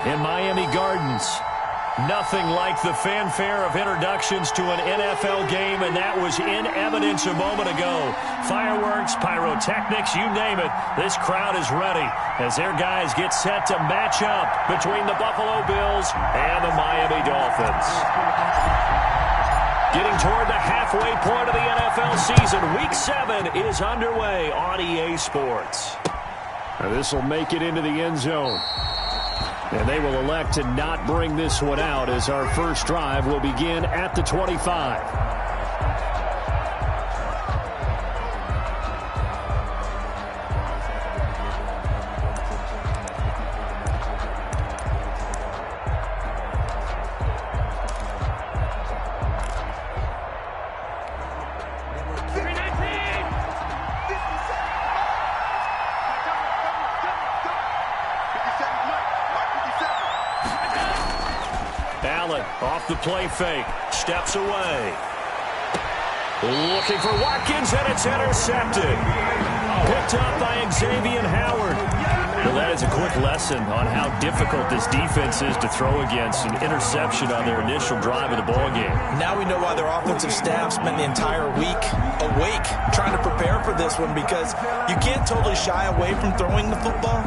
In Miami Gardens, nothing like the fanfare of introductions to an NFL game, and that was in evidence a moment ago. Fireworks, pyrotechnics, you name it. This crowd is ready as their guys get set to match up between the Buffalo Bills and the Miami Dolphins. Getting toward the halfway point of the NFL season, Week 7 is underway on EA Sports. This will make it into the end zone. And they will elect to not bring this one out as our first drive will begin at the 25. Off the play fake, steps away. Looking for Watkins, and it's intercepted. Picked up by Xavier Howard. Well, that is a quick lesson on how difficult this defense is to throw against. An interception on their initial drive of the ballgame. Now we know why their offensive staff spent the entire week awake trying to prepare for this one, because you can't totally shy away from throwing the football.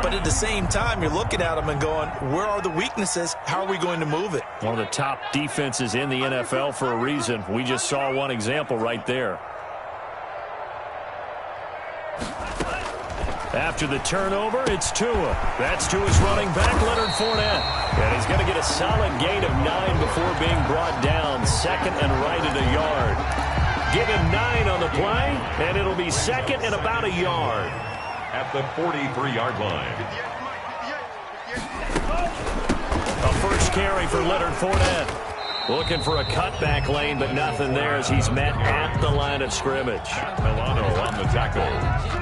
But at the same time, you're looking at them and going, where are the weaknesses? How are we going to move it? One of the top defenses in the NFL for a reason. We just saw one example right there. After the turnover, it's Tua. That's Tua's running back, Leonard Fournette. And he's going to get a solid gain of 9 before being brought down, second and right at a yard. Give him 9 on the play, and it'll be second and about a yard. At the 43-yard line. A first carry for Leonard Fournette. Looking for a cutback lane, but nothing there as he's met at the line of scrimmage. Milano on the tackle.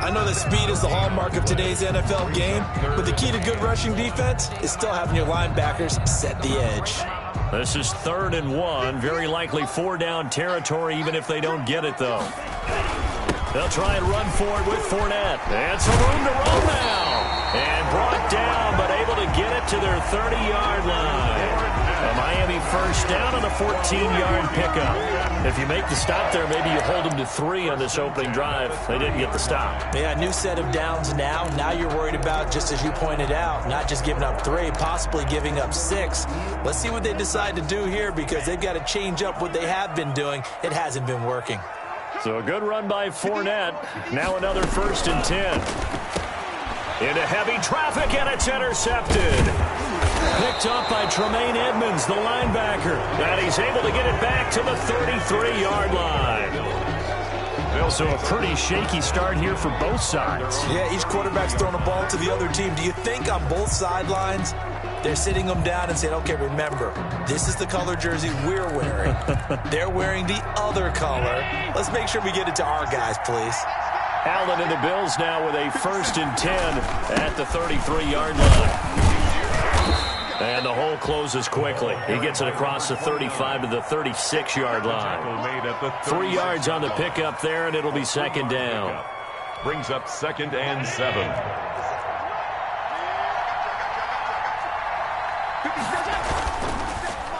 I know that speed is the hallmark of today's NFL game, but the key to good rushing defense is still having your linebackers set the edge. This is 3rd and 1. Very likely 4-down territory, even if they don't get it, though. They'll try and run for it with Fournette. And some room to roll now. And brought down, but able to get it to their 30-yard line. A Miami first down on a 14-yard pickup. If you make the stop there, maybe you hold them to 3 on this opening drive. They didn't get the stop. Yeah, new set of downs now. Now you're worried about, just as you pointed out, not just giving up 3, possibly giving up 6. Let's see what they decide to do here, because they've got to change up what they have been doing. It hasn't been working. So a good run by Fournette. Now another 1st and 10. Into heavy traffic, and it's intercepted. Picked up by Tremaine Edmonds, the linebacker. And he's able to get it back to the 33-yard line. So a pretty shaky start here for both sides. Yeah, each quarterback's throwing a ball to the other team. Do you think on both sidelines they're sitting them down and saying, okay, remember, this is the color jersey we're wearing. They're wearing the other color. Let's make sure we get it to our guys, please. Allen and the Bills now with a 1st and 10 at the 33-yard line. And the hole closes quickly. He gets it across the 35 to the 36-yard line. 3 yards on the pickup there, and it'll be 2nd down. Brings up 2nd and 7.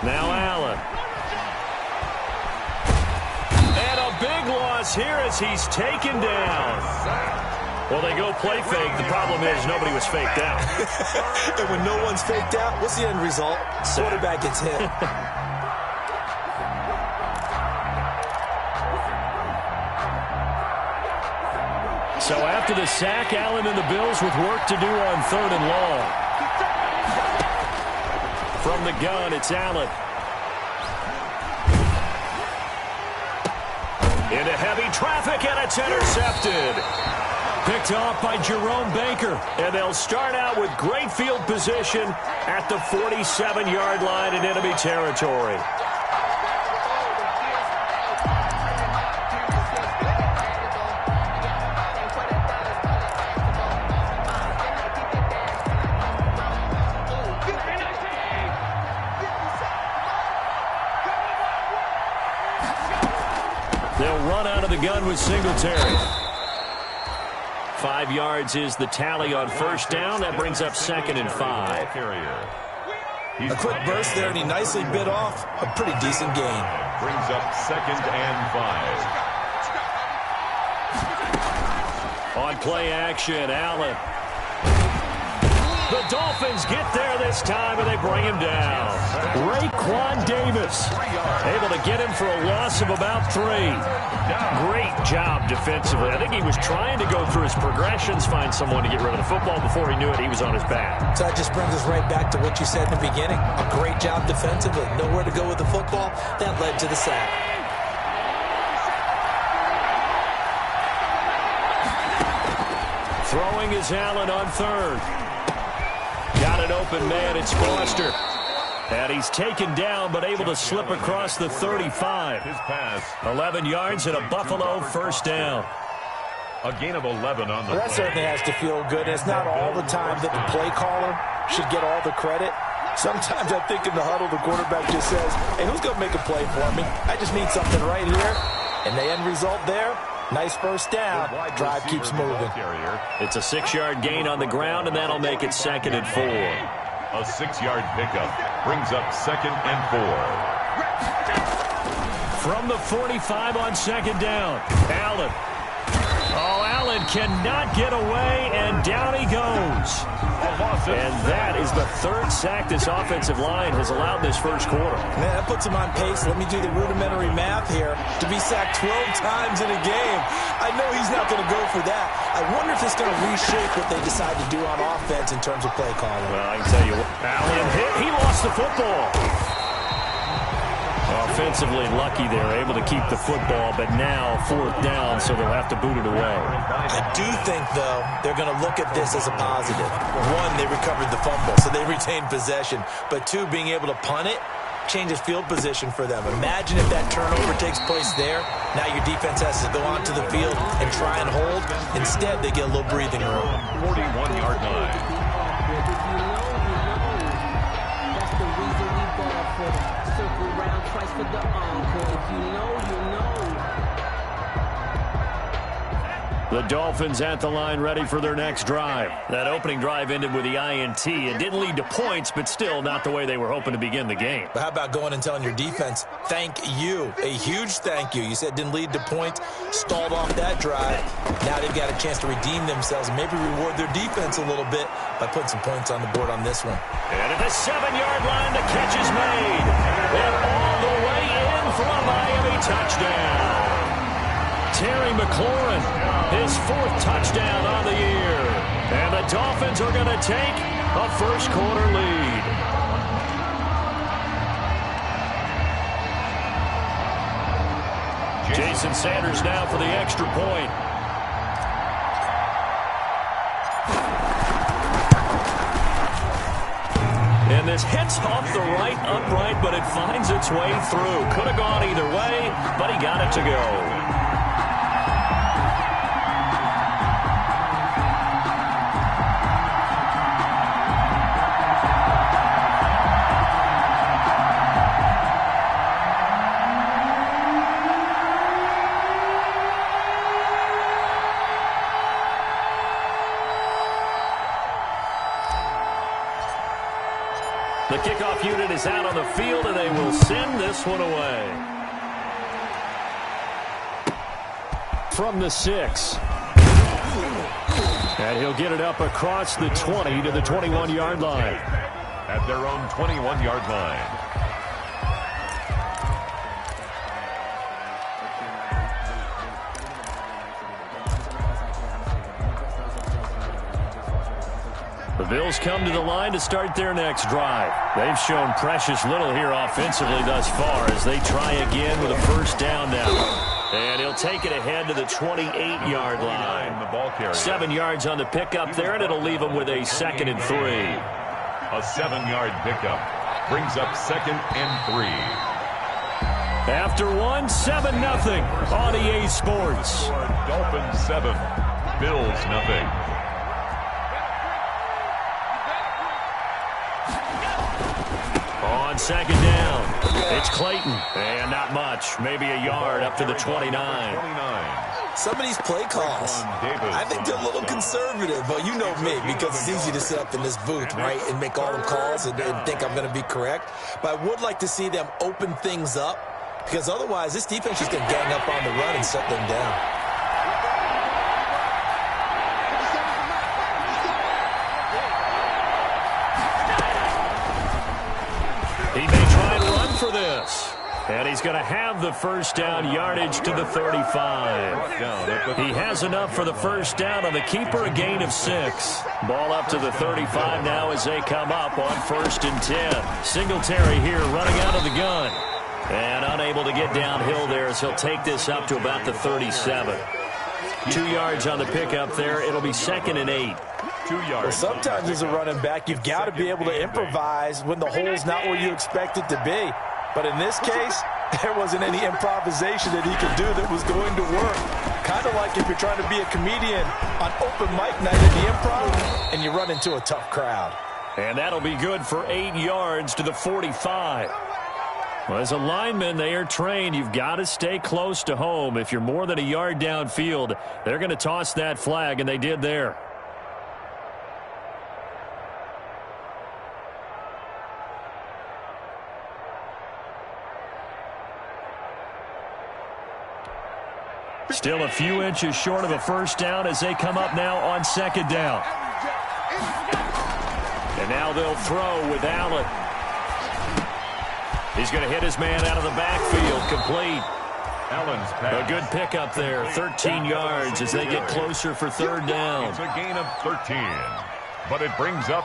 Now Allen. And a big loss here as he's taken down. Well, they go play fake. The problem is nobody was faked out. And when no one's faked out, what's the end result? Quarterback gets hit. So after the sack, Allen and the Bills with work to do on 3rd and long. From the gun, it's Allen. Into heavy traffic, and it's intercepted. Picked off by Jerome Baker, and they'll start out with great field position at the 47-yard line in enemy territory. They'll run out of the gun with Singletary. 5 yards is the tally on first down. That brings up 2nd and 5. A quick burst there, and he nicely bit off a pretty decent gain. Brings up 2nd and 5. On play action, Allen. The Dolphins get there this time, and they bring him down. Raekwon Davis able to get him for a loss of about 3. Great job defensively. I think he was trying to go through his progressions, find someone to get rid of the football. Before he knew it, he was on his back. So that just brings us right back to what you said in the beginning. A great job defensively. Nowhere to go with the football. That led to the sack. Throwing is Allen on 3rd. Got an open man. It's Foster. And he's taken down, but able to slip across the 35. His pass. 11 yards and a Buffalo first down. A gain of 11 on the Well, that play. certainly has to feel good. It's not all the time that the play caller should get all the credit. Sometimes I think in the huddle, the quarterback just says, hey, who's going to make a play for me? I just need something right here. And the end result there, nice first down. Drive keeps moving. It's a 6-yard gain on the ground, and that'll make it 2nd and 4. A 6-yard pickup brings up 2nd and 4. From the 45 on 2nd down, Allen. Oh, Allen cannot get away, and down he goes. And that is the 3rd sack this offensive line has allowed this first quarter. Man, that puts him on pace. Let me do the rudimentary math here. To be sacked 12 times in a game, I know he's not going to go for that. I wonder if it's going to reshape what they decide to do on offense in terms of play calling. Well, I can tell you what, Allen hit. He lost the football. Offensively lucky they're able to keep the football, but now 4th down, so they'll have to boot it away. I do think, though, they're going to look at this as a positive. 1, they recovered the fumble, so they retained possession. But 2, being able to punt it changes field position for them. Imagine if that turnover takes place there. Now your defense has to go onto the field and try and hold. Instead, they get a little breathing room. 41-yard line. That's the reason we ball for them. Circle round twice for the encore. If you know, you know. The Dolphins at the line ready for their next drive. That opening drive ended with the INT. It didn't lead to points, but still not the way they were hoping to begin the game. But how about going and telling your defense, thank you, a huge thank you. You said it didn't lead to points, stalled off that drive. Now they've got a chance to redeem themselves and maybe reward their defense a little bit by putting some points on the board on this one. And at the 7-yard line, the catch is made. And all the way in for a Miami touchdown. Terry McLaurin, his 4th touchdown on the year. And the Dolphins are going to take a first quarter lead. Jason Sanders now for the extra point. And this hits off the right upright, but it finds its way through. Could have gone either way, but he got it to go. The kickoff unit is out on the field, and they will send this one away. From the 6. And he'll get it up across the 20 to the 21-yard line. At their own 21-yard line. The Bills come to the line to start their next drive. They've shown precious little here offensively thus far as they try again with a first down now. And he'll take it ahead to the 28-yard line. 7 yards on the pickup there, and it'll leave them with a 2nd and 3. A 7-yard pickup brings up 2nd and 3. After 1, 7-0 on EA Sports. Dolphins 7, Bills nothing. On 2nd down, it's Clayton. And not much, maybe a yard up to the 29. Some of these play calls, I think they're a little conservative, but you know me, because it's easy to sit up in this booth, right, and make all the calls and think I'm going to be correct. But I would like to see them open things up, because otherwise this defense is going to gang up on the run and shut them down. He may try and run for this. And he's going to have the first down yardage to the 35. He has enough for the first down on the keeper, a gain of 6. Ball up to the 35 now as they come up on 1st and 10. Singletary here running out of the gun. And unable to get downhill there as he'll take this up to about the 37. 2 yards on the pickup there. It'll be 2nd and 8. 2 yards. Well, sometimes as a running back, you've got to be able to improvise when the hole's not where you expect it to be. But in this case, there wasn't any improvisation that he could do that was going to work. Kind of like if you're trying to be a comedian on open mic night at the Improv and you run into a tough crowd. And that'll be good for 8 yards to the 45. Well, as a lineman, they are trained. You've got to stay close to home. If you're more than a yard downfield, they're going to toss that flag, and they did there. Still a few inches short of a first down as they come up now on 2nd down. And now they'll throw with Allen. He's going to hit his man out of the backfield, complete. Allen's pass. A good pickup there, 13 yards as they get closer for 3rd down. It's a gain of 13, but it brings up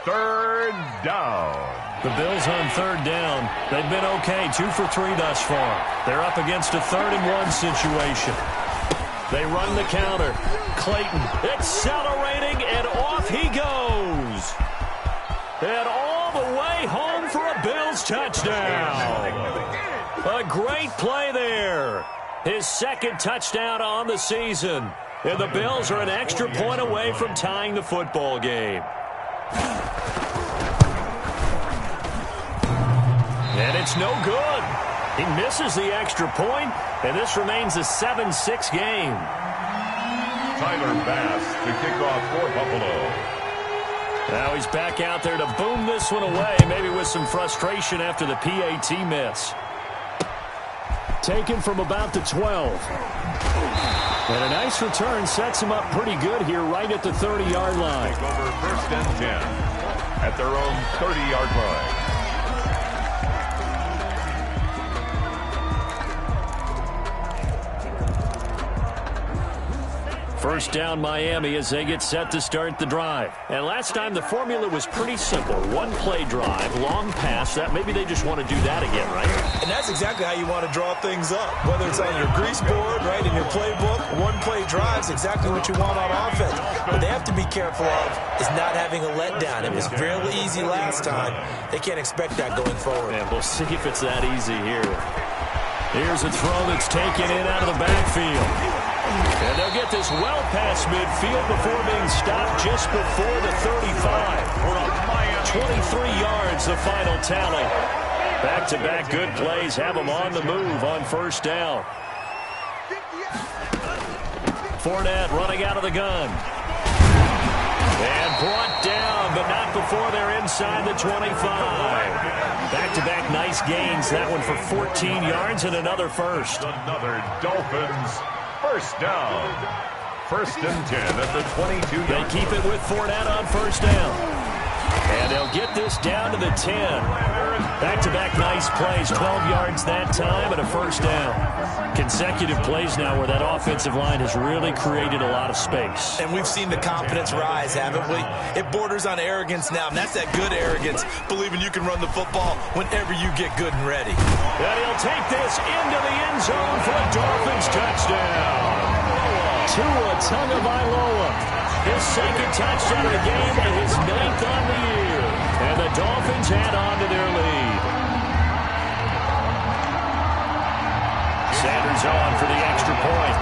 3rd down. The Bills on 3rd down. They've been okay, 2 for 3 thus far. They're up against a 3rd and 1 situation. They run the counter. Clayton accelerating, and off he goes. And all the way home for a Bills touchdown. A great play there. His 2nd touchdown on the season. And the Bills are an extra point away from tying the football game. And it's no good. He misses the extra point, and this remains a 7-6 game. Tyler Bass to kick off for Buffalo. Now he's back out there to boom this one away, maybe with some frustration after the PAT miss. Taken from about the 12. And a nice return sets him up pretty good here right at the 30-yard line. Take over 1st and 10 at their own 30-yard line. First down Miami as they get set to start the drive. And last time the formula was pretty simple. 1-play drive, long pass. That maybe they just want to do that again, right? And that's exactly how you want to draw things up. Whether it's on your grease board, right, in your playbook, 1-play drive is exactly what you want on offense. What they have to be careful of is not having a letdown. It was fairly easy last time. They can't expect that going forward. And we'll see if it's that easy here. Here's a throw that's taken in out of the backfield. And they'll get this well past midfield before being stopped just before the 35. 23 yards, the final tally. Back-to-back good plays have them on the move on 1st down. Fournette running out of the gun. And brought down, but not before they're inside the 25. Back-to-back nice gains. That one for 14 yards and another first. Another Dolphins first down. 1st and 10 at the 22. They keep it with Fournette on 1st down. And they'll get this down to the 10. Back-to-back nice plays. 12 yards that time and a 1st down. Consecutive plays now where that offensive line has really created a lot of space. And we've seen the confidence rise, haven't we? It borders on arrogance now, and that's that good arrogance, believing you can run the football whenever you get good and ready. And he'll take this into the end zone for a Dolphins touchdown. Tua Tagovailoa, his 2nd touchdown of the game and his 9th on the year. And the Dolphins add on to their lead. Sanders on for the extra point.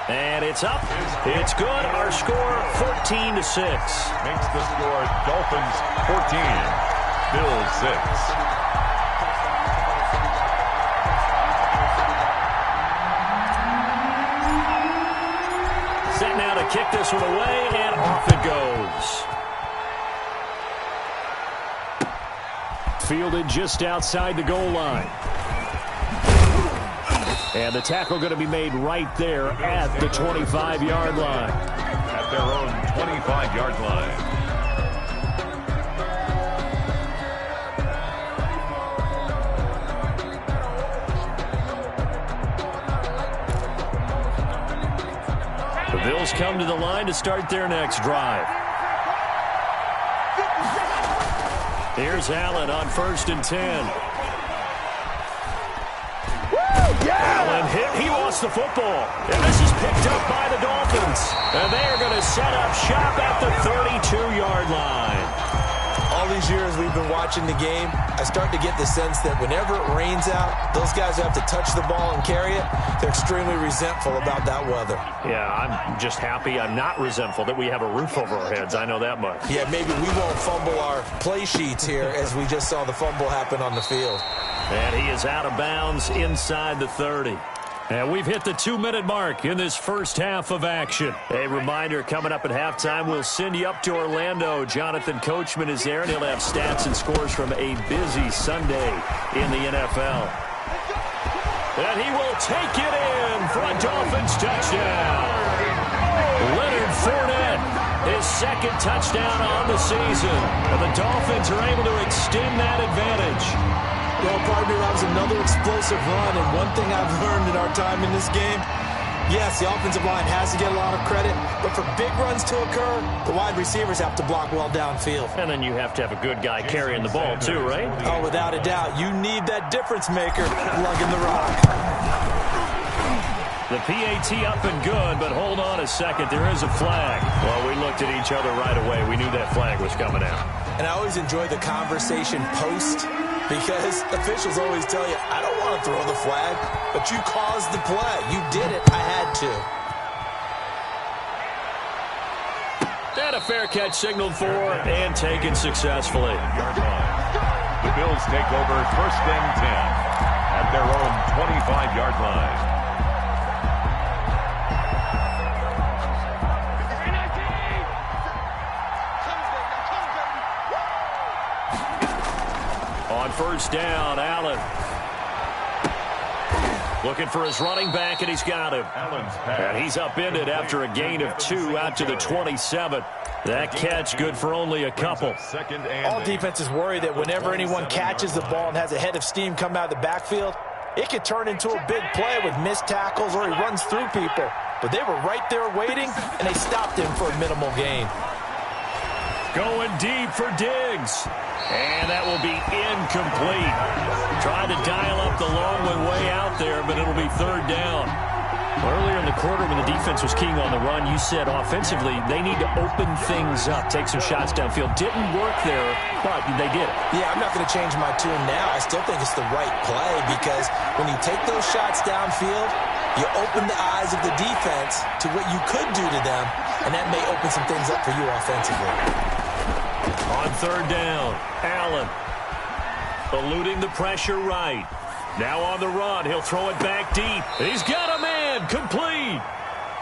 And it's up. It's good. Our score 14-6. Makes the score Dolphins 14, Bills 6. to kick this one away, and off it goes. Fielded just outside the goal line. And the tackle going to be made right there at the 25-yard line. At their own 25-yard line. The Bills come to the line to start their next drive. Here's Allen on 1st and 10. Allen hit. He lost the football. And this is picked up by the Dolphins. And they are going to set up shop at the 32-yard line. All these years we've been watching the game, I start to get the sense that whenever it rains out, those guys who have to touch the ball and carry it, they're extremely resentful about that weather. Yeah, I'm just happy I'm not resentful that we have a roof over our heads. I know that much. Yeah, maybe we won't fumble our play sheets here as we just saw the fumble happen on the field. And he is out of bounds inside the 30. And we've hit the 2-minute mark in this first half of action. A reminder, coming up at halftime, we'll send you up to Orlando. Jonathan Coachman is there, and he'll have stats and scores from a busy Sunday in the NFL. And he will take it in for a Dolphins touchdown. Leonard Fournette, his second touchdown on the season. And the Dolphins are able to extend that advantage. Well, partner, that was another explosive run, and one thing I've learned in our time in this game, yes, the offensive line has to get a lot of credit, but for big runs to occur, the wide receivers have to block well downfield. And then you have to have a good guy carrying the ball, too, right? Oh, without a doubt. You need that difference maker lugging the rock. The PAT up and good, but hold on a second. There is a flag. Well, we looked at each other right away. We knew that flag was coming out. And I always enjoy the conversation post, because officials always tell you, I don't want to throw the flag, but you caused the play. You did it. I had to. And a fair catch signaled for and taken successfully. The Bills take over 1st and 10 at their own 25-yard line. On 1st down, Allen. Looking for his running back, and he's got him. And he's upended after a gain of 2 out to the 27. That catch good for only a couple. All defenses worry that whenever anyone catches the ball and has a head of steam come out of the backfield, it could turn into a big play with missed tackles or he runs through people. But they were right there waiting, and they stopped him for a minimal gain. Going deep for Diggs. And that will be incomplete. Trying to dial up the long way out there, but it'll be 3rd down. Earlier in the quarter when the defense was keying on the run, you said offensively they need to open things up, take some shots downfield. Didn't work there, but they did it. Yeah, I'm not going to change my tune now. I still think it's the right play because when you take those shots downfield, you open the eyes of the defense to what you could do to them, and that may open some things up for you offensively. On 3rd down, Allen eluding the pressure right. Now on the run, he'll throw it back deep. He's got a man, complete.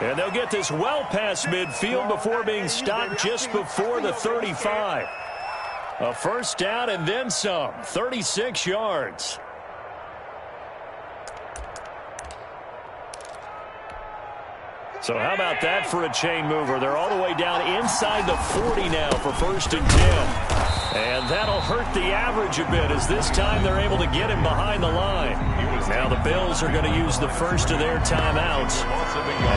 And they'll get this well past midfield before being stopped just before the 35. A 1st down and then some, 36 yards. So how about that for a chain mover? They're all the way down inside the 40 now for 1st and 10. And that'll hurt the average a bit as this time they're able to get him behind the line. Now the Bills are going to use the first of their timeouts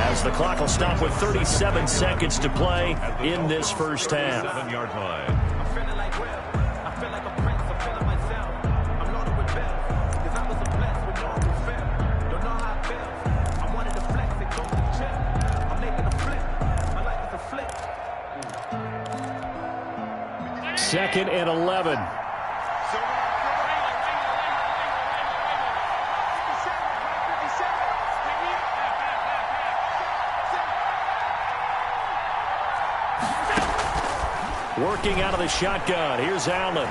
as the clock will stop with 37 seconds to play in this first half. Second and 11. Working out of the shotgun. Here's Allen.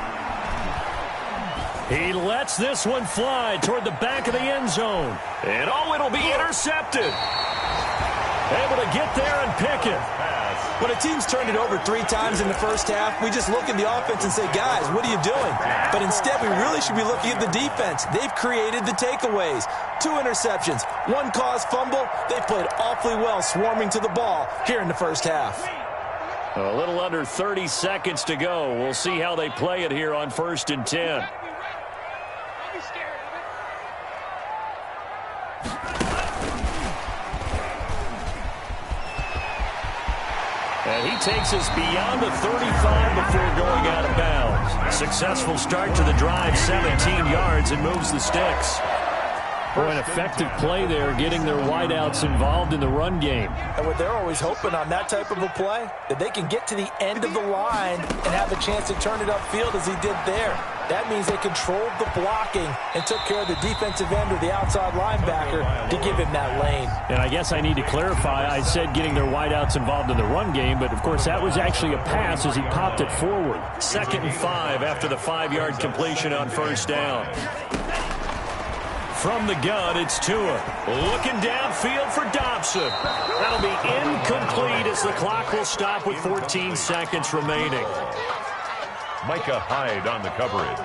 He lets this one fly toward the back of the end zone. And oh, it'll be intercepted. Able to get there and pick it. When a team's turned it over 3 times in the first half, we just look at the offense and say, guys, what are you doing? But instead, we really should be looking at the defense. They've created the takeaways. 2 interceptions, 1 caused fumble. They played awfully well swarming to the ball here in the first half. A little under 30 seconds to go. We'll see how they play it here on 1st and 10. And he takes us beyond the 35 before going out of bounds. Successful start to the drive, 17 yards, and moves the sticks. For an effective play there, getting their wideouts involved in the run game. And what they're always hoping on that type of a play, that they can get to the end of the line and have a chance to turn it upfield as he did there. That means they controlled the blocking and took care of the defensive end or the outside linebacker to give him that lane. And I guess I need to clarify, I said getting their wideouts involved in the run game, but of course that was actually a pass as he popped it forward. 2nd and 5 after the 5-yard completion on 1st down. From the gun, it's Tua. Looking downfield for Dobson. That'll be incomplete as the clock will stop with 14 seconds remaining. Micah Hyde on the coverage.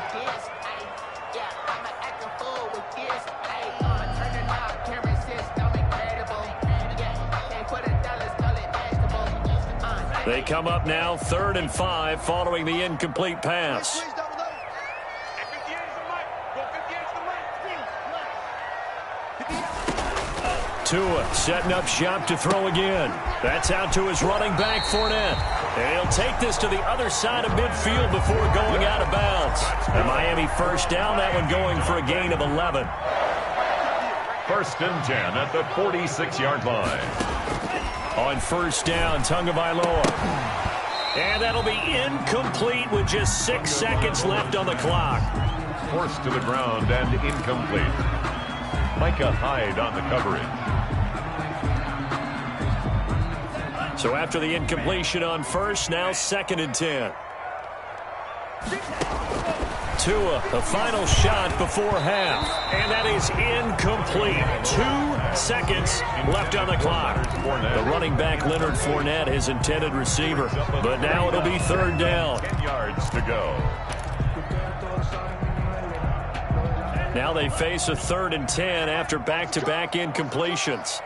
They come up now 3rd and 5 following the incomplete pass. Tua setting up shop to throw again. That's out to his running back, Fournette. And he'll take this to the other side of midfield before going out of bounds. And Miami 1st down, that one going for a gain of 11. 1st and 10 at the 46-yard line. On 1st down, Tagovailoa. And that'll be incomplete with just 6 seconds left on the clock. Forced to the ground and incomplete. Micah Hyde on the coverage. So after the incompletion on 1st, now 2nd and 10. Tua, a final shot before half. And that is incomplete. 2 seconds left on the clock. The running back, Leonard Fournette, his intended receiver. But now it'll be 3rd down. 10 yards to go. Now they face a 3rd and 10 after back-to-back incompletions.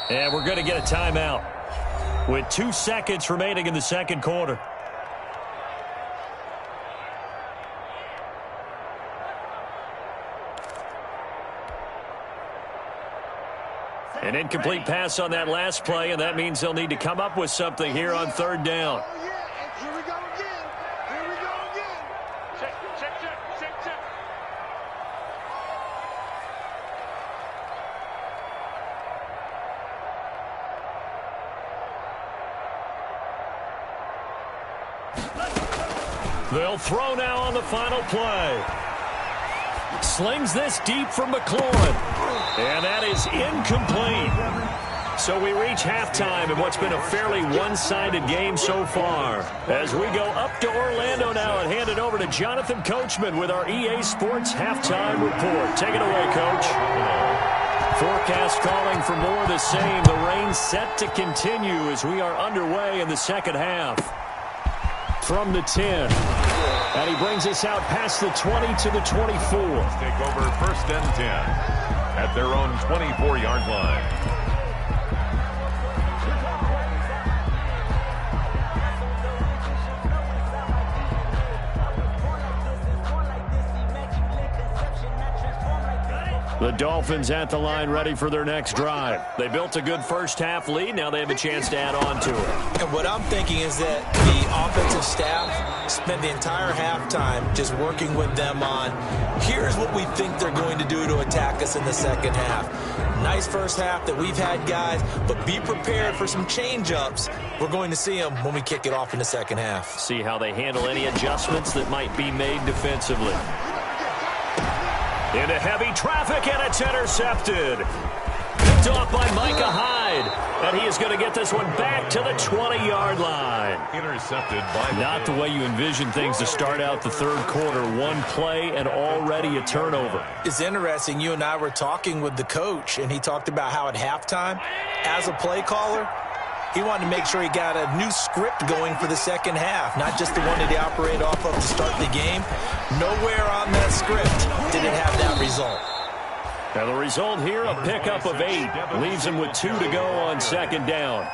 And we're going to get a timeout with 2 seconds remaining in the 2nd quarter. An incomplete pass on that last play, and that means they'll need to come up with something here on 3rd down. Here we go again. Here we go again. Check. They'll throw now on the final play. Slings this deep from McLaurin. And that is incomplete. So we reach halftime in what's been a fairly one-sided game so far. As we go up to Orlando now and hand it over to Jonathan Coachman with our EA Sports Halftime Report. Take it away, Coach. Forecast calling for more of the same. The rain set to continue as we are underway in the 2nd half. From the 10. And he brings us out past the 20 to the 24. Take over 1st and 10 at their own 24-yard line. The Dolphins at the line ready for their next drive. They built a good 1st half lead. Now they have a chance to add on to it. And what I'm thinking is that the offensive staff spent the entire halftime just working with them on, here's what we think they're going to do to attack us in the 2nd half. Nice 1st half that we've had, guys, but be prepared for some change-ups. We're going to see them when we kick it off in the 2nd half. See how they handle any adjustments that might be made defensively. Into heavy traffic, and it's intercepted. Picked off by Micah Hyde. And he is going to get this one back to the 20-yard line. Intercepted by Not the way you envision things to start out the third quarter. One play and already a turnover. It's interesting. You and I were talking with the coach, and he talked about how at halftime, as a play caller, he wanted to make sure he got a new script going for the second half, not just the one that he operated off of to start the game. Nowhere on that script did it have that result. Now the result here, a pickup of 8. Leaves him with 2 to go on second down.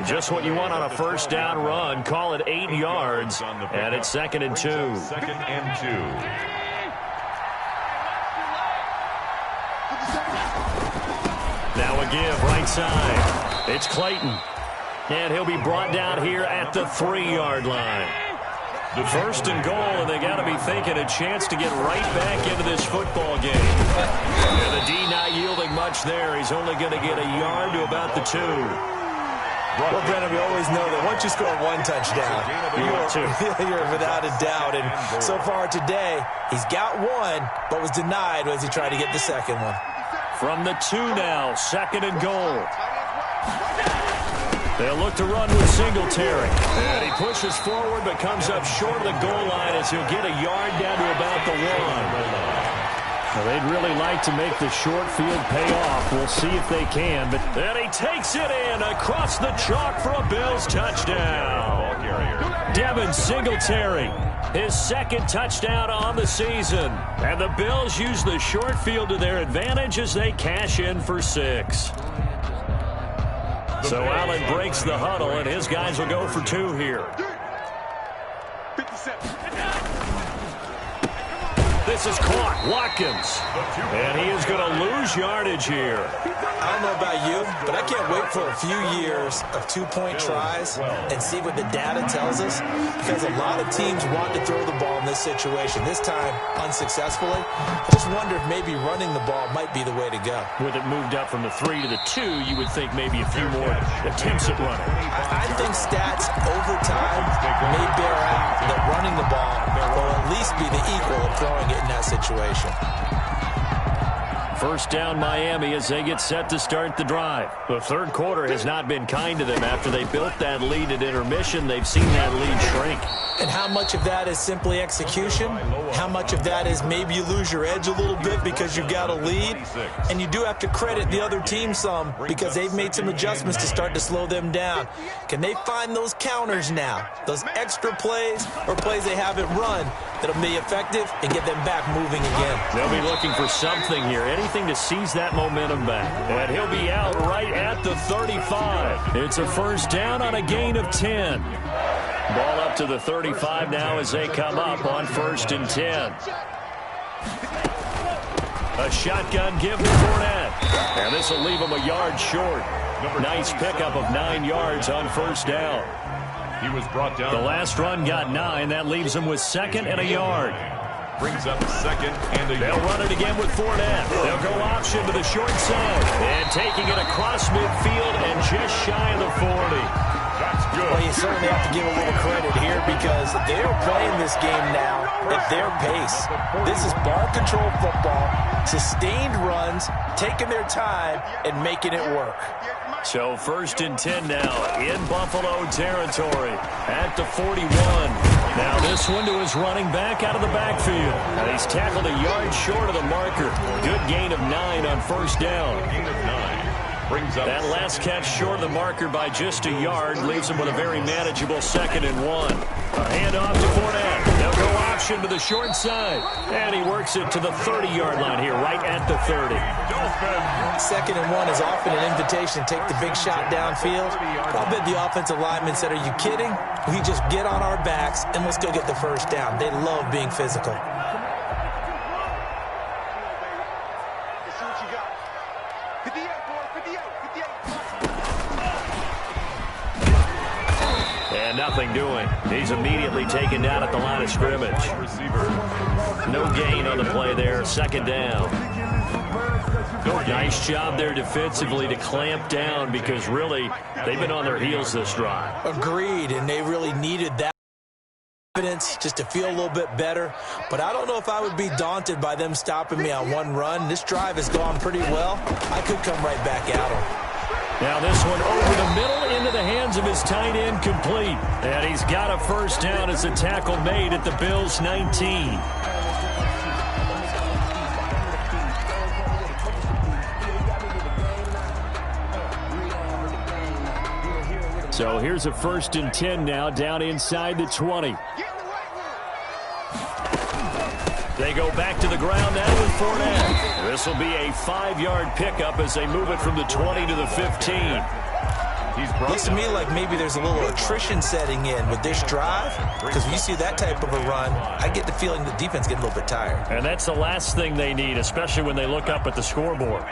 Just what you want on a first down run. Call it 8 yards, and it's 2nd and 2. 2nd and 2. Now a give, right side. It's Clayton. And he'll be brought down here at the 3-yard line. The 1st and goal, and they got to be thinking a chance to get right back into this football game. And the D not yielding much there. He's only going to get a yard to about the 2. Well, Brennan, we always know that once you score one touchdown, you're without a doubt. And so far today, he's got one, but was denied as he tried to get the second one. From the 2 now, 2nd and goal. They'll look to run with Singletary. And he pushes forward but comes up short of the goal line as he'll get a yard down to about the 1. Well, they'd really like to make the short field pay off. We'll see if they can. But then he takes it in across the chalk for a Bills touchdown. Devin Singletary, his 2nd touchdown on the season. And the Bills use the short field to their advantage as they cash in for 6. So Allen breaks the huddle, and his guys will go for 2 here. This is caught. Watkins. And he is going to lose yardage here. I don't know about you, but I can't wait for a few years of 2-point tries and see what the data tells us, because a lot of teams want to throw the ball in this situation, this time unsuccessfully. I just wonder if maybe running the ball might be the way to go. With it moved up from the 3 to the 2, you would think maybe a few more attempts at running. I think stats over time may bear out that running the ball will at least be the equal of throwing it in that situation. First down Miami as they get set to start the drive. The third quarter has not been kind to them. After they built that lead at intermission, they've seen that lead shrink. And how much of that is simply execution? How much of that is maybe you lose your edge a little bit because you've got a lead? And you do have to credit the other team some because they've made some adjustments to start to slow them down. Can they find those counters now? Those extra plays or plays they haven't run that'll be effective and get them back moving again? They'll be looking for something here, anything to seize that momentum back. And he'll be out right at the 35. It's a first down on a gain of 10. Ball up to the 35 now as they come up on 1st and 10. A shotgun give to Fournette. And this will leave him a yard short. Nice pickup of 9 yards on first down. He was brought down. The last run got 9. That leaves him with 2nd and a yard. Brings up 2nd and a yard. They'll run it again with Fournette. They'll go option to the short side. And taking it across midfield and just shy of the 40. That's good. Well, you certainly have to give a little credit here because they're playing this game now at their pace. This is ball control football, sustained runs, taking their time, and making it work. So 1st and 10 now in Buffalo territory at the 41. Now this one to his running back out of the backfield. And he's tackled a yard short of the marker. Good gain of 9 on first down. Gain of 9. Brings up That last catch short of the marker by just a yard leaves him with a very manageable 2nd and 1. A handoff to Fournette. They'll go option to the short side. And he works it to the 30-yard line here, right at the 30. 2nd and 1 is often an invitation to take the big shot downfield. I'll bet the offensive lineman said, are you kidding? We just get on our backs and let's go get the first down. They love being physical. And nothing doing. He's immediately taken down at the line of scrimmage. No gain on the play there. 2nd down. Nice job there defensively to clamp down because really they've been on their heels this drive. Agreed, and they really needed that. confidence, just to feel a little bit better. But I don't know if I would be daunted by them stopping me on one run. This drive has gone pretty well. I could come right back at them. Now this one over the middle into the hands of his tight end, complete. And he's got a first down as a tackle made at the Bills' 19. So here's a 1st and 10 now, down inside the 20. They go back to the ground now with Fournette. This will be a 5-yard pickup as they move it from the 20 to the 15. Looks to me like maybe there's a little attrition setting in with this drive, because when you see that type of a run, I get the feeling the defense getting a little bit tired. And that's the last thing they need, especially when they look up at the scoreboard.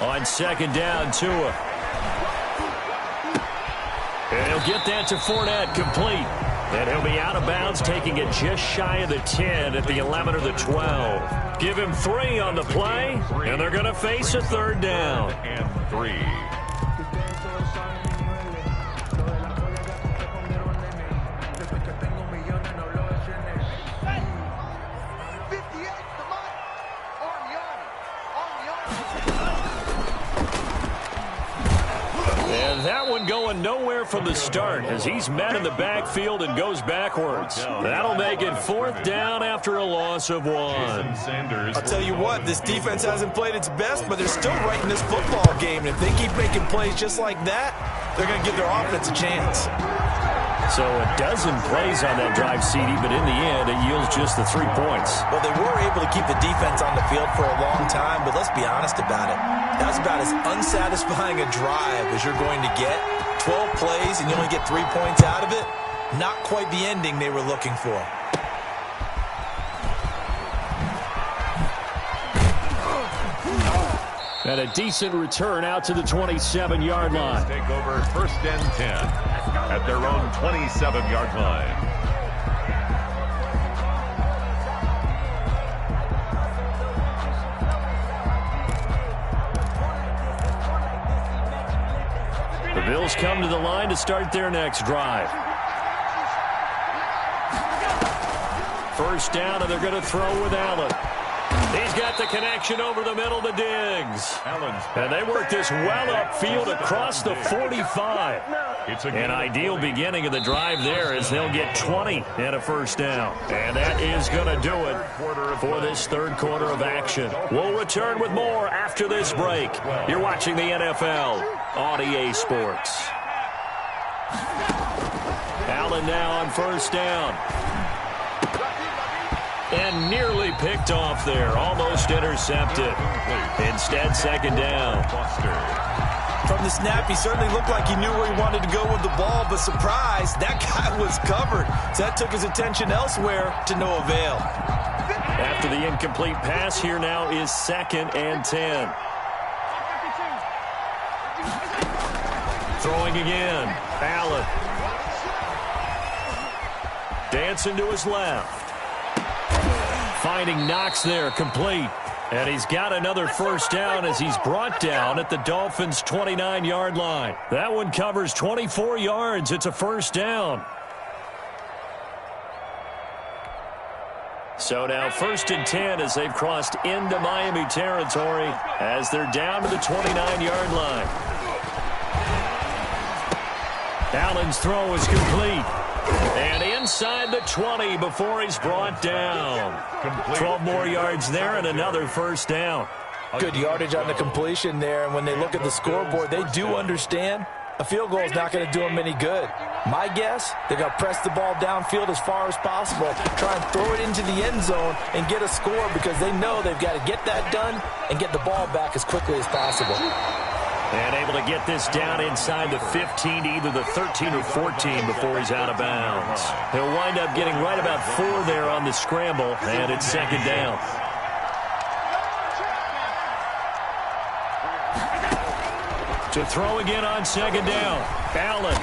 On 2nd down, Tua. And he'll get that to Fournette, complete. And he'll be out of bounds, taking it just shy of the 10 at the 11 or the 12. Give him 3 on the play, and they're going to face a 3rd down. And 3. And that one going nowhere from the start as he's met in the backfield and goes backwards. That'll make it 4th down after a loss of 1. I'll tell you what, this defense hasn't played its best, but they're still right in this football game. And if they keep making plays just like that, they're going to give their offense a chance. So a dozen plays on that drive, CD, but in the end, it yields just the 3 points. Well, they were able to keep the defense on the field for a long time, but let's be honest about it. That's about as unsatisfying a drive as you're going to get. 12 plays and you only get 3 points out of it. Not quite the ending they were looking for. And a decent return out to the 27-yard line. Take over 1st and 10 at their own 27-yard line. The Bills come to the line to start their next drive. 1st down, and they're going to throw with Allen. He's got the connection over the middle to Diggs. And they work this well upfield across the 45. An ideal beginning of the drive there as they'll get 20 and a 1st down. And that is going to do it for this 3rd quarter of action. We'll return with more after this break. You're watching the NFL on EA Sports. Allen now on 1st down. And nearly picked off there. Almost intercepted. Instead, 2nd down. From the snap, he certainly looked like he knew where he wanted to go with the ball, but surprise, that guy was covered. So that took his attention elsewhere to no avail. After the incomplete pass, here now is 2nd and 10. Throwing again. Allen. Dancing to his left. Finding Knox there, complete. And he's got another 1st down as he's brought down at the Dolphins' 29-yard line. That one covers 24 yards. It's a 1st down. So now 1st and 10 as they've crossed into Miami territory as they're down to the 29-yard line. Allen's throw is complete. And inside the 20 before he's brought down. 12 more yards there and another 1st down. Good yardage on the completion there. And when they look at the scoreboard, they do understand a field goal is not going to do them any good. My guess, they're going to press the ball downfield as far as possible, try and throw it into the end zone and get a score because they know they've got to get that done and get the ball back as quickly as possible. And able to get this down inside the 15 to either the 13 or 14 before he's out of bounds. He'll wind up getting right about 4 there on the scramble, and it's 2nd down. To throw again on 2nd down. Allen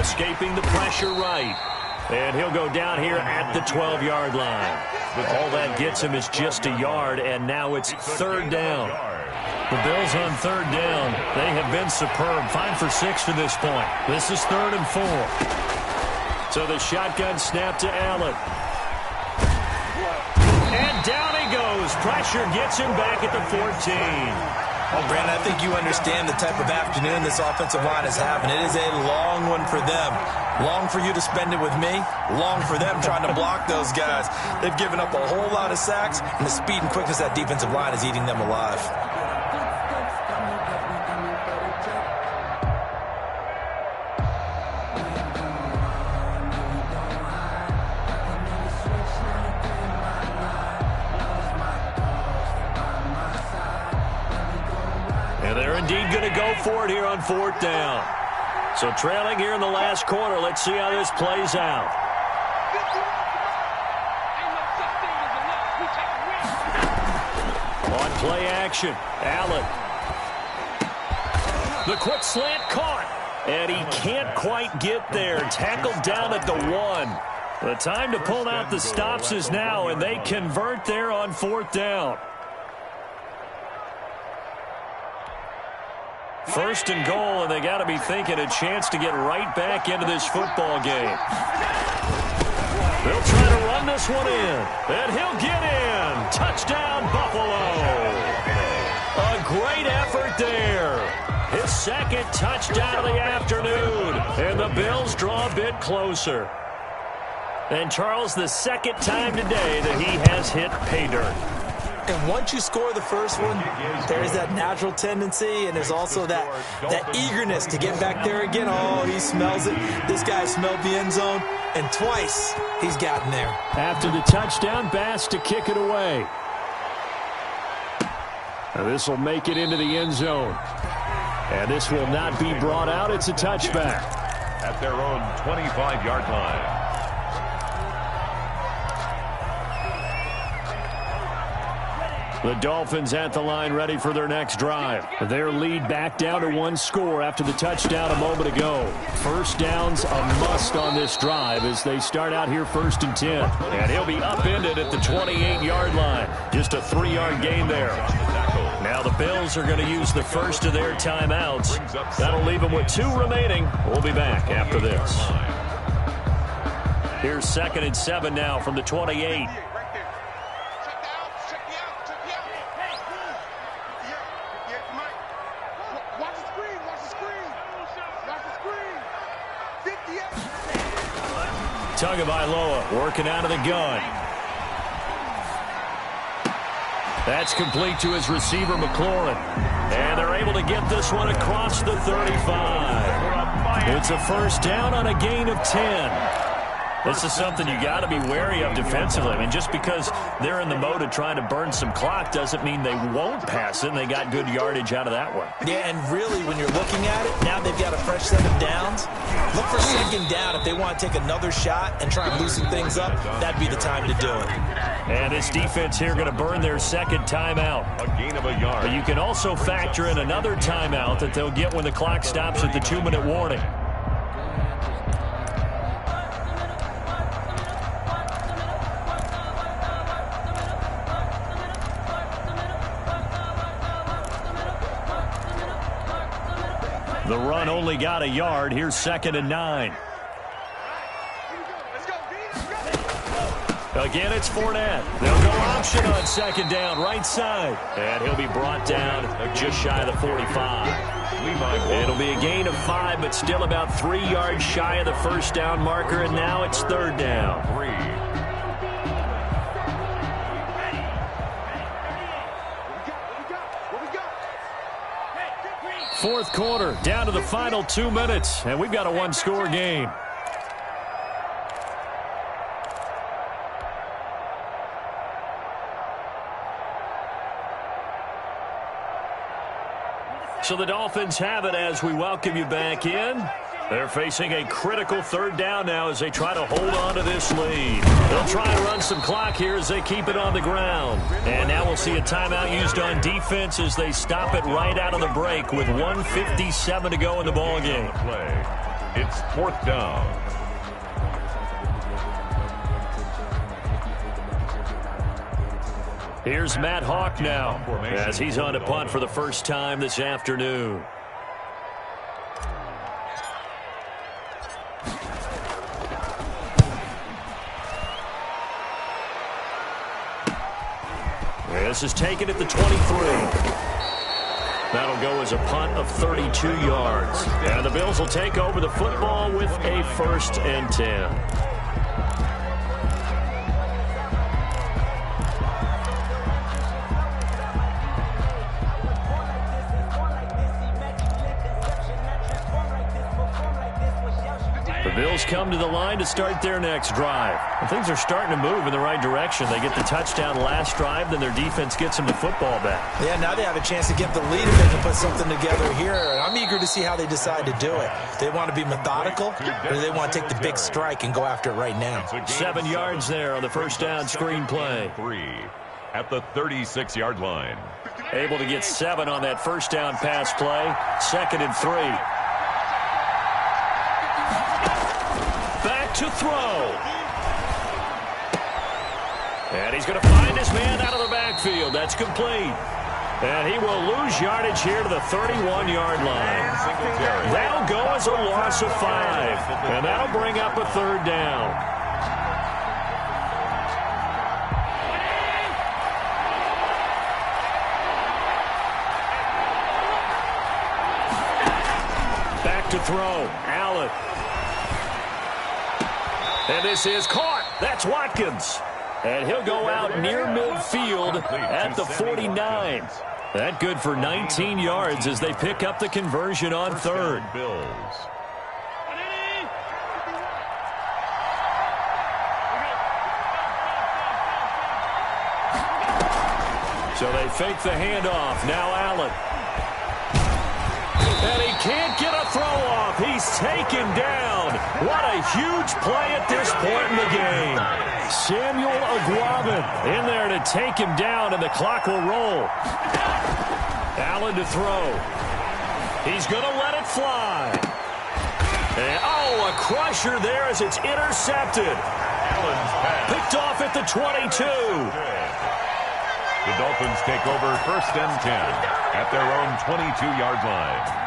escaping the pressure right. And he'll go down here at the 12-yard line. All that gets him is just a yard, and now it's 3rd down. The Bills on third down. They have been superb. 5 for 6 to this point. This is 3rd and 4. So the shotgun snap to Allen. And down he goes. Pressure gets him back at the 14. Oh, Brandon, I think you understand the type of afternoon this offensive line is having. It is a long one for them. Long for you to spend it with me. Long for them trying to block those guys. They've given up a whole lot of sacks, and the speed and quickness of that defensive line is eating them alive. Indeed going to go for it here on 4th down. So trailing here in the last quarter. Let's see how this plays out. On play action, Allen. The quick slant caught. And he can't quite get there. Tackled down at the 1. The time to pull out the stops is now, and they convert there on 4th down. 1st and goal, and they got to be thinking a chance to get right back into this football game. They'll try to run this one in, and he'll get in. Touchdown, Buffalo. A great effort there. His 2nd touchdown of the afternoon, and the Bills draw a bit closer. And Charles, the 2nd time today that he has hit pay dirt. And once you score the first one, there's that natural tendency, and there's also that eagerness to get back there again. Oh, he smells it. This guy smelled the end zone, and twice he's gotten there. After the touchdown, Bass to kick it away. This will make it into the end zone. And this will not be brought out. It's a touchback. At their own 25-yard line. The Dolphins at the line ready for their next drive. Their lead back down to 1 score after the touchdown a moment ago. First down's a must on this drive as they start out here 1st and 10. And he'll be upended at the 28-yard line. Just a 3-yard gain there. Now the Bills are going to use the first of their timeouts. That'll leave them with 2 remaining. We'll be back after this. Here's 2nd and 7 now from the 28. Tagovailoa working out of the gun. That's complete to his receiver, McLaurin. And they're able to get this one across the 35. It's a first down on a gain of 10. This is something you got to be wary of defensively. I mean, just because they're in the mode of trying to burn some clock doesn't mean they won't pass it, and they got good yardage out of that one. Yeah, and really, when you're looking at it, now they've got a fresh set of downs. Look for 2nd down. If they want to take another shot and try and loosen things up, that'd be the time to do it. And this defense here going to burn their 2nd timeout. A gain of a yard. But you can also factor in another timeout that they'll get when the clock stops at the 2-minute warning. The run only got a yard. Here's 2nd and 9. Again, it's Fournette. They'll go option on 2nd down, right side. And he'll be brought down just shy of the 45. It'll be a gain of 5, but still about 3 yards shy of the first down marker, and now it's 3rd down. 3. 4th quarter, down to the final 2 minutes, and we've got a 1-score game. So the Dolphins have it as we welcome you back in. They're facing a critical 3rd down now as they try to hold on to this lead. They'll try and run some clock here as they keep it on the ground. And now we'll see a timeout used on defense as they stop it right out of the break with 1:57 to go in the ballgame. It's 4th down. Here's Matt Hawk now as he's on to punt for the first time this afternoon. This is taken at the 23. That'll go as a punt of 32 yards. And the Bills will take over the football with a 1st and 10. Bills come to the line to start their next drive. And things are starting to move in the right direction. They get the touchdown last drive, then their defense gets them the football back. Yeah, now they have a chance to get the lead if they can put something together here. I'm eager to see how they decide to do it. They want to be methodical, or do they want to take the big strike and go after it right now? 7 yards there on the first down screen play. 3 at the 36-yard line. Able to get 7 on that first down pass play. 2nd and 3. Back to throw. And he's going to find his man out of the backfield. That's complete. And he will lose yardage here to the 31-yard line. That'll go as a loss of 5. And that'll bring up a 3rd down. Back to throw. Allen. And this is caught. That's Watkins. And he'll go out near midfield at the 49. That good for 19 yards as they pick up the conversion on 3rd. Bills. So they fake the handoff. Now Allen. And he can't get a throw off. He's taken down. What a huge play at this point in the game. Samuel Aguaman in there to take him down, and the clock will roll. Allen to throw. He's going to let it fly. And, oh, a crusher there as it's intercepted. Picked off at the 22. The Dolphins take over 1st and 10 at their own 22-yard line.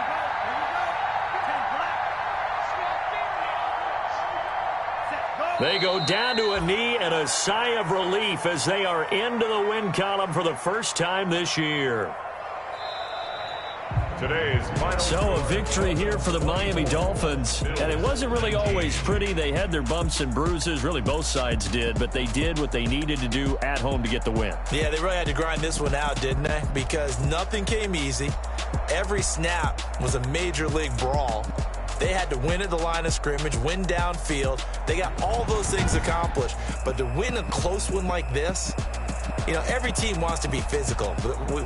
They go down to a knee and a sigh of relief as they are into the win column for the first time this year. So a victory here for the Miami Dolphins. And it wasn't really always pretty. They had their bumps and bruises. Really, both sides did. But they did what they needed to do at home to get the win. Yeah, they really had to grind this one out, didn't they? Because nothing came easy. Every snap was a major league brawl. They had to win at the line of scrimmage, win downfield. They got all those things accomplished. But to win a close one like this, you know, every team wants to be physical.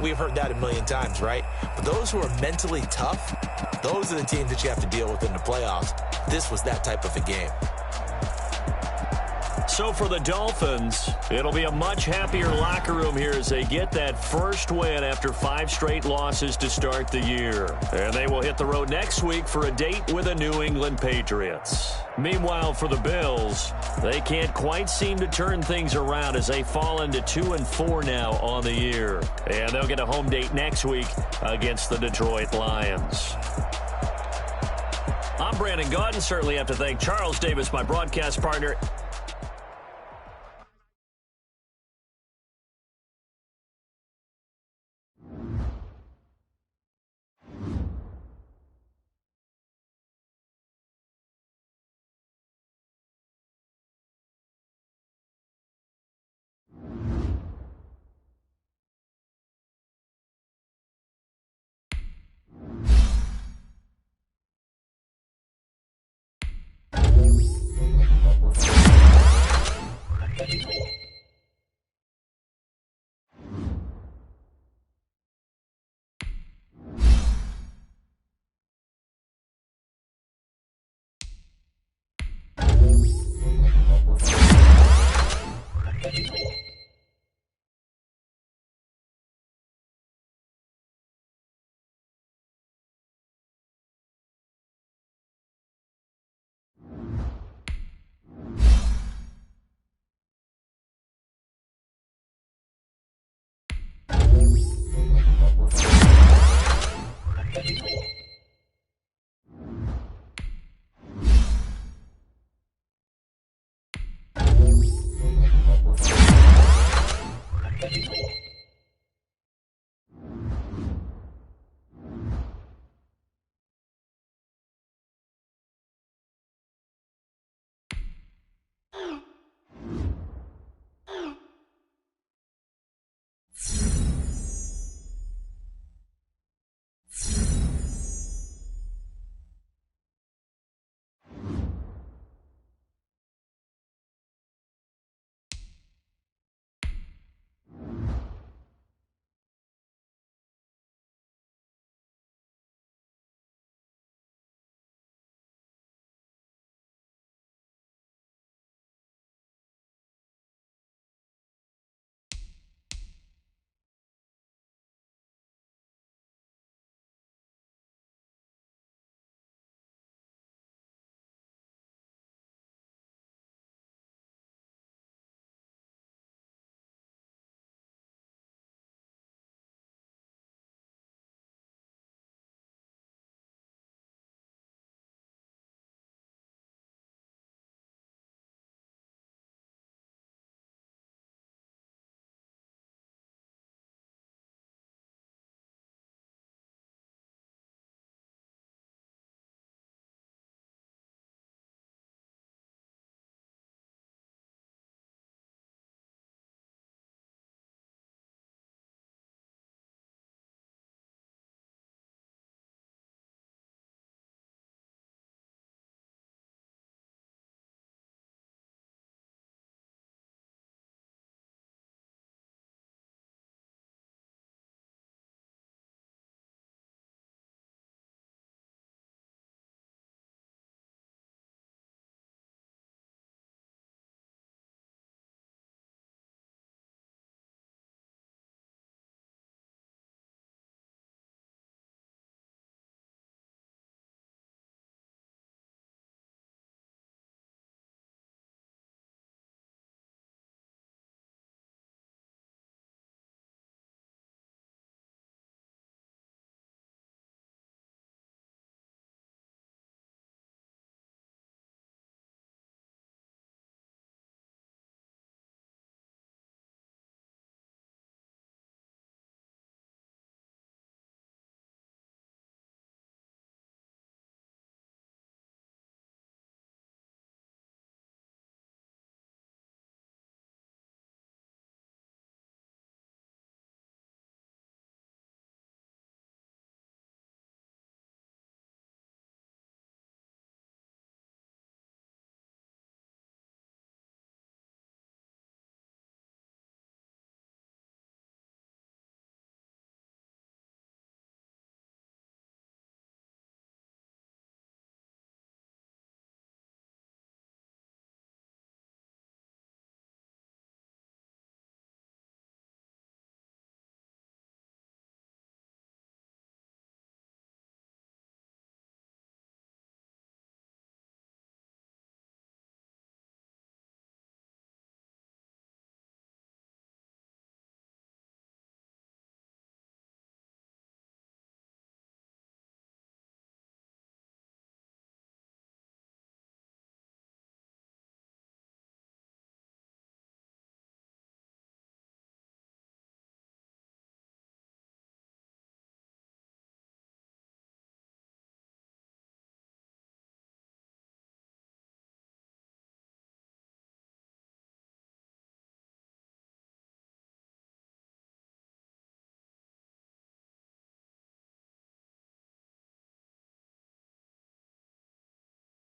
We've heard that a million times, right? But those who are mentally tough, those are the teams that you have to deal with in the playoffs. This was that type of a game. So for the Dolphins, it'll be a much happier locker room here as they get that first win after 5 straight losses to start the year. And they will hit the road next week for a date with the New England Patriots. Meanwhile, for the Bills, they can't quite seem to turn things around as they fall into 2-4 now on the year. And they'll get a home date next week against the Detroit Lions. I'm Brandon Gaudin. Certainly have to thank Charles Davis, my broadcast partner.